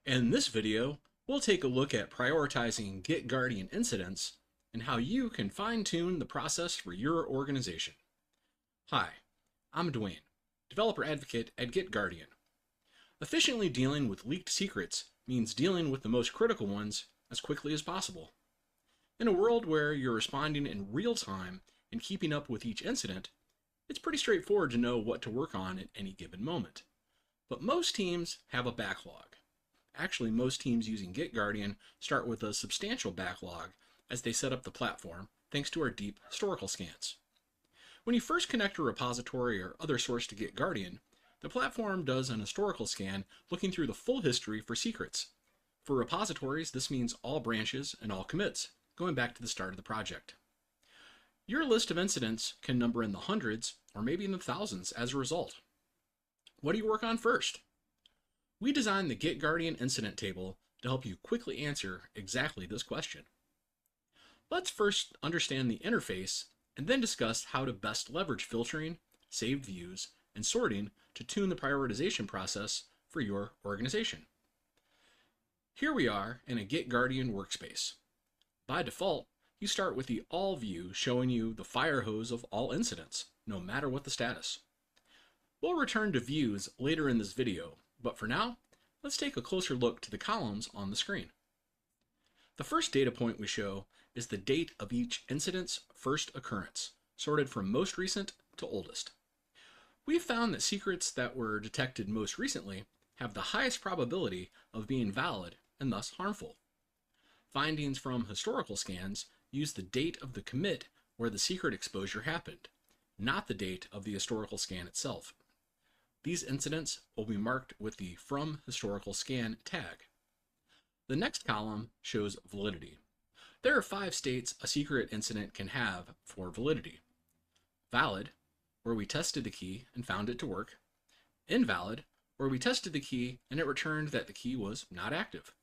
In this video, we'll take a look at prioritizing GitGuardian incidents and how you can fine-tune the process for your organization. Hi, I'm Dwayne, developer advocate at GitGuardian. Efficiently dealing with leaked secrets means dealing with the most critical ones as quickly as possible. In a world where you're responding in real time and keeping up with each incident, it's pretty straightforward to know what to work on at any given moment. But most teams have a backlog. Actually, most teams using GitGuardian start with a substantial backlog as they set up the platform, thanks to our deep historical scans. When you first connect a repository or other source to GitGuardian, the platform does an historical scan looking through the full history for secrets. For repositories, this means all branches and all commits, going back to the start of the project. Your list of incidents can number in the hundreds or maybe in the thousands as a result. What do you work on first? We designed the GitGuardian incident table to help you quickly answer exactly this question. Let's first understand the interface and then discuss how to best leverage filtering, saved views, and sorting to tune the prioritization process for your organization. Here we are in a GitGuardian workspace. By default, you start with the All view showing you the fire hose of all incidents, no matter what the status. We'll return to views later in this video, but for now, let's take a closer look to the columns on the screen. The first data point we show is the date of each incident's first occurrence, sorted from most recent to oldest. We've found that secrets that were detected most recently have the highest probability of being valid and thus harmful. Findings from historical scans use the date of the commit where the secret exposure happened, not the date of the historical scan itself. These incidents will be marked with the From Historical Scan tag. The next column shows validity. There are 5 states a secret incident can have for validity. Valid, where we tested the key and found it to work. Invalid, where we tested the key and it returned that the key was not active.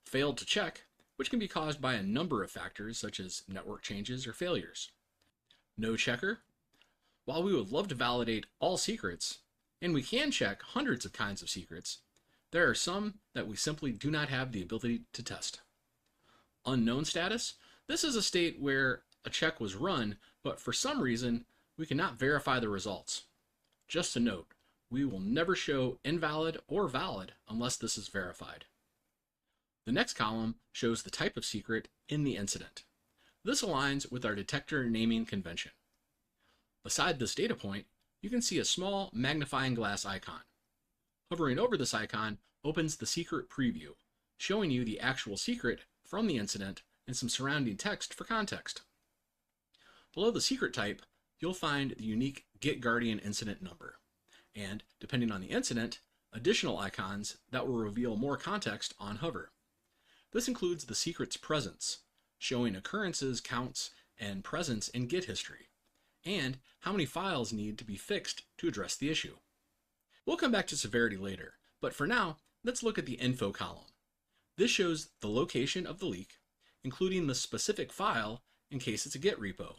Failed to check, which can be caused by a number of factors such as network changes or failures. No checker, while we would love to validate all secrets, and we can check hundreds of kinds of secrets, there are some that we simply do not have the ability to test. Unknown status, this is a state where a check was run, but for some reason, we cannot verify the results. Just a note, we will never show invalid or valid unless this is verified. The next column shows the type of secret in the incident. This aligns with our detector naming convention. Beside this data point, you can see a small magnifying glass icon. Hovering over this icon opens the secret preview, showing you the actual secret from the incident and some surrounding text for context. Below the secret type, you'll find the unique GitGuardian incident number, and depending on the incident, additional icons that will reveal more context on hover. This includes the secret's presence, showing occurrences, counts, and presence in Git history, and how many files need to be fixed to address the issue. We'll come back to severity later, but for now, let's look at the info column. This shows the location of the leak, including the specific file in case it's a Git repo,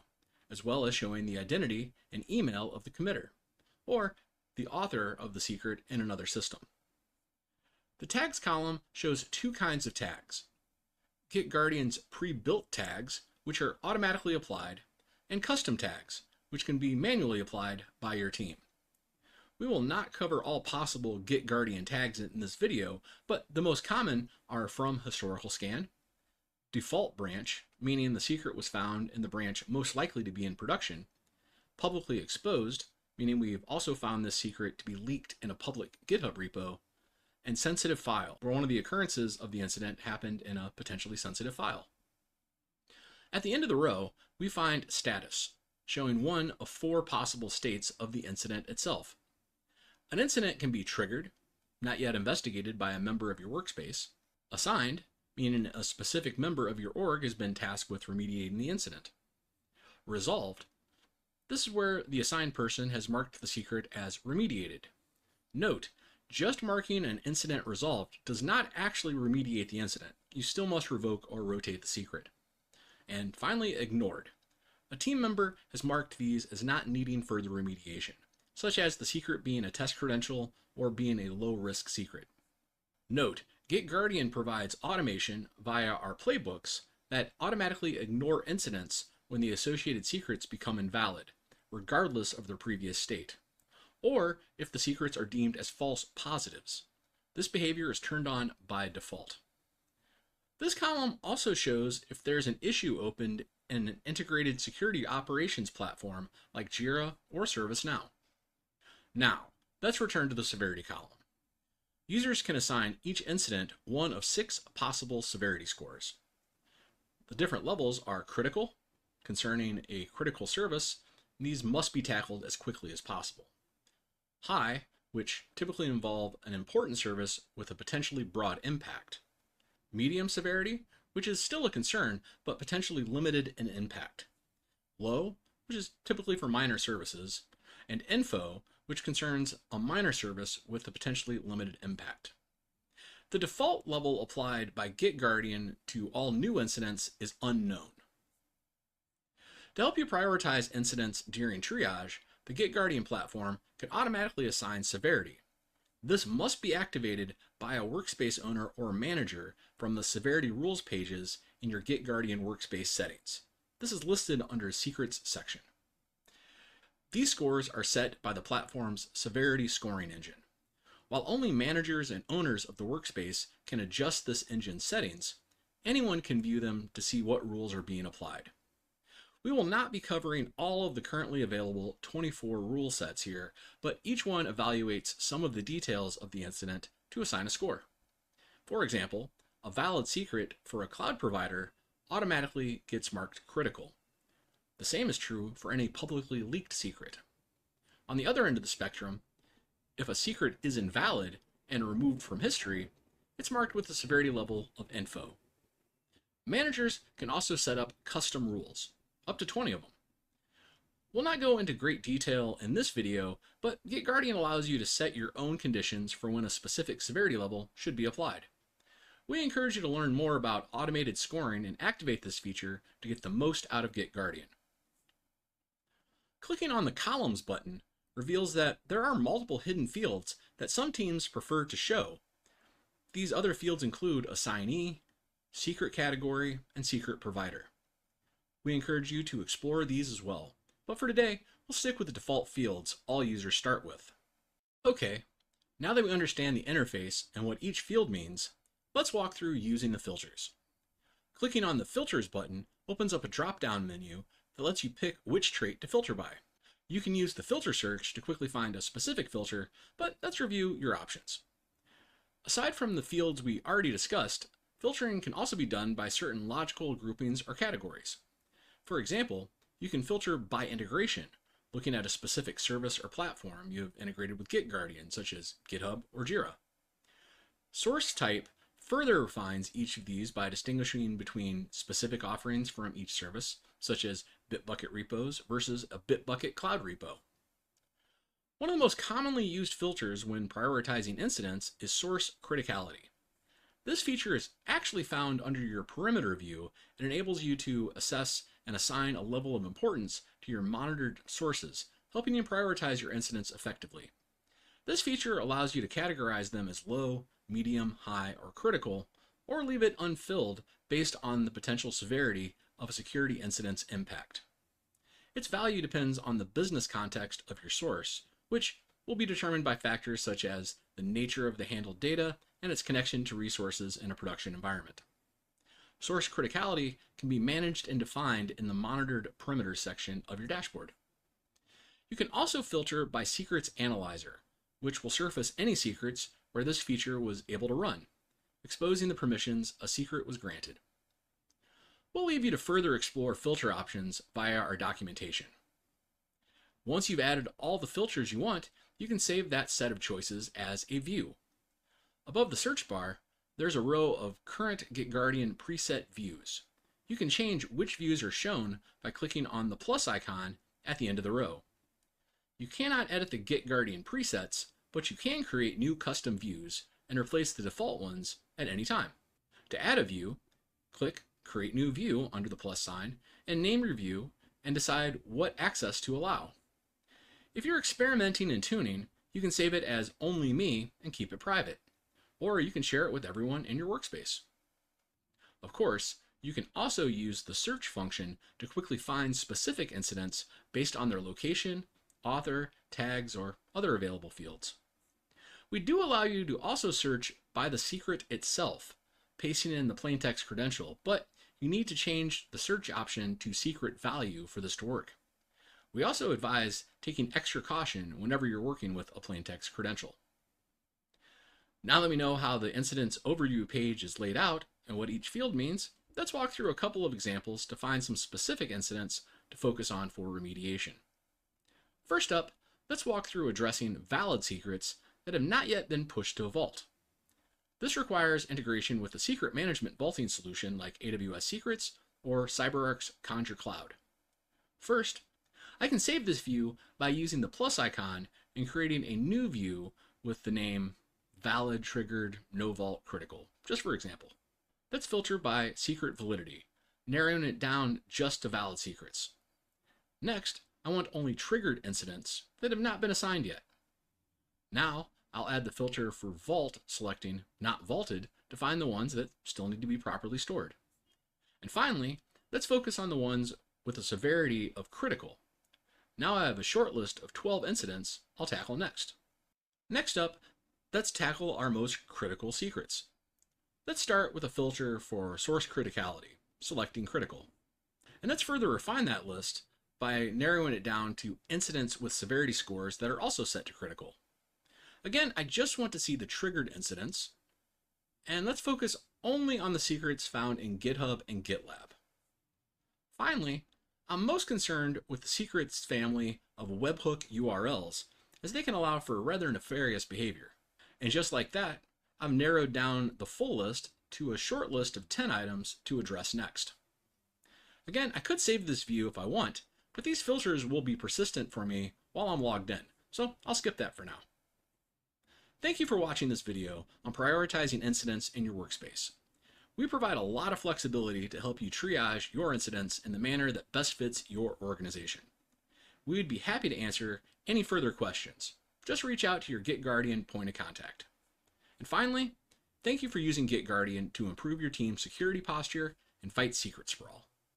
as well as showing the identity and email of the committer, or the author of the secret in another system. The tags column shows 2 kinds of tags: GitGuardian's pre-built tags, which are automatically applied, and custom tags, which can be manually applied by your team. We will not cover all possible GitGuardian tags in this video, but the most common are From Historical Scan, Default Branch, meaning the secret was found in the branch most likely to be in production, Publicly Exposed, meaning we've also found this secret to be leaked in a public GitHub repo, and Sensitive File, where one of the occurrences of the incident happened in a potentially sensitive file. At the end of the row, we find Status, showing one of 4 possible states of the incident itself. An incident can be triggered, not yet investigated by a member of your workspace, assigned, meaning a specific member of your org has been tasked with remediating the incident, resolved. This is where the assigned person has marked the secret as remediated. Note, just marking an incident resolved does not actually remediate the incident. You still must revoke or rotate the secret. And finally, ignored. A team member has marked these as not needing further remediation, such as the secret being a test credential or being a low-risk secret. Note, GitGuardian provides automation via our playbooks that automatically ignore incidents when the associated secrets become invalid, regardless of their previous state, or if the secrets are deemed as false positives. This behavior is turned on by default. This column also shows if there's an issue opened in an integrated security operations platform like Jira or ServiceNow. Now, let's return to the severity column. Users can assign each incident one of 6 possible severity scores. The different levels are critical, concerning a critical service, and these must be tackled as quickly as possible. High, which typically involve an important service with a potentially broad impact. Medium severity, which is still a concern, but potentially limited in impact. Low, which is typically for minor services. And info, which concerns a minor service with a potentially limited impact. The default level applied by GitGuardian to all new incidents is unknown. To help you prioritize incidents during triage, the GitGuardian platform can automatically assign severity. This must be activated by a workspace owner or manager from the severity rules pages in your GitGuardian workspace settings. This is listed under Secrets section. These scores are set by the platform's severity scoring engine. While only managers and owners of the workspace can adjust this engine's settings, anyone can view them to see what rules are being applied. We will not be covering all of the currently available 24 rule sets here, but each one evaluates some of the details of the incident to assign a score. For example, a valid secret for a cloud provider automatically gets marked critical. The same is true for any publicly leaked secret. On the other end of the spectrum, if a secret is invalid and removed from history, it's marked with the severity level of info. Managers can also set up custom rules, up to 20 of them. We'll not go into great detail in this video, but GitGuardian allows you to set your own conditions for when a specific severity level should be applied. We encourage you to learn more about automated scoring and activate this feature to get the most out of GitGuardian. Clicking on the Columns button reveals that there are multiple hidden fields that some teams prefer to show. These other fields include assignee, secret category, and secret provider. We encourage you to explore these as well, but for today, we'll stick with the default fields all users start with. Okay, now that we understand the interface and what each field means, let's walk through using the filters. Clicking on the Filters button opens up a drop-down menu that lets you pick which trait to filter by. You can use the filter search to quickly find a specific filter, but let's review your options. Aside from the fields we already discussed, filtering can also be done by certain logical groupings or categories. For example, you can filter by integration, looking at a specific service or platform you have integrated with GitGuardian, such as GitHub or Jira. Source type further refines each of these by distinguishing between specific offerings from each service, such as Bitbucket repos versus a Bitbucket cloud repo. One of the most commonly used filters when prioritizing incidents is source criticality. This feature is actually found under your perimeter view and enables you to assess and assign a level of importance to your monitored sources, helping you prioritize your incidents effectively. This feature allows you to categorize them as low, medium, high, or critical, or leave it unfilled based on the potential severity of a security incident's impact. Its value depends on the business context of your source, which will be determined by factors such as the nature of the handled data and its connection to resources in a production environment. Source criticality can be managed and defined in the Monitored Perimeters section of your dashboard. You can also filter by Secrets Analyzer, which will surface any secrets where this feature was able to run, exposing the permissions a secret was granted. We'll leave you to further explore filter options via our documentation. Once you've added all the filters you want, you can save that set of choices as a view. Above the search bar, there's a row of current GitGuardian preset views. You can change which views are shown by clicking on the plus icon at the end of the row. You cannot edit the GitGuardian presets, but you can create new custom views and replace the default ones at any time. To add a view, click Create New View under the plus sign and name your view and decide what access to allow. If you're experimenting and tuning, you can save it as Only Me and keep it private. or you can share it with everyone in your workspace. Of course, you can also use the search function to quickly find specific incidents based on their location, author, tags, or other available fields. We do allow you to also search by the secret itself, pasting in the plaintext credential, but you need to change the search option to secret value for this to work. We also advise taking extra caution whenever you're working with a plaintext credential. Now that we know how the incident's overview page is laid out and what each field means, let's walk through a couple of examples to find some specific incidents to focus on for remediation. First up, let's walk through addressing valid secrets that have not yet been pushed to a vault. This requires integration with a secret management vaulting solution like AWS Secrets or CyberArk's Conjure Cloud. First, I can save this view by using the plus icon and creating a new view with the name Valid Triggered No Vault Critical, just for example. Let's filter by secret validity, narrowing it down just to valid secrets. Next, I want only triggered incidents that have not been assigned yet. Now, I'll add the filter for vault, selecting not vaulted to find the ones that still need to be properly stored. And finally, let's focus on the ones with a severity of critical. Now I have a short list of 12 incidents I'll tackle next. Next up, let's tackle our most critical secrets. Let's start with a filter for source criticality, selecting critical. And let's further refine that list by narrowing it down to incidents with severity scores that are also set to critical. Again, I just want to see the triggered incidents, and let's focus only on the secrets found in GitHub and GitLab. Finally, I'm most concerned with the secrets family of webhook URLs, as they can allow for rather nefarious behavior. And just like that, I've narrowed down the full list to a short list of 10 items to address next. Again, I could save this view if I want, but these filters will be persistent for me while I'm logged in, so I'll skip that for now. Thank you for watching this video on prioritizing incidents in your workspace. We provide a lot of flexibility to help you triage your incidents in the manner that best fits your organization. We would be happy to answer any further questions. Just reach out to your GitGuardian point of contact. And finally, thank you for using GitGuardian to improve your team's security posture and fight secret sprawl.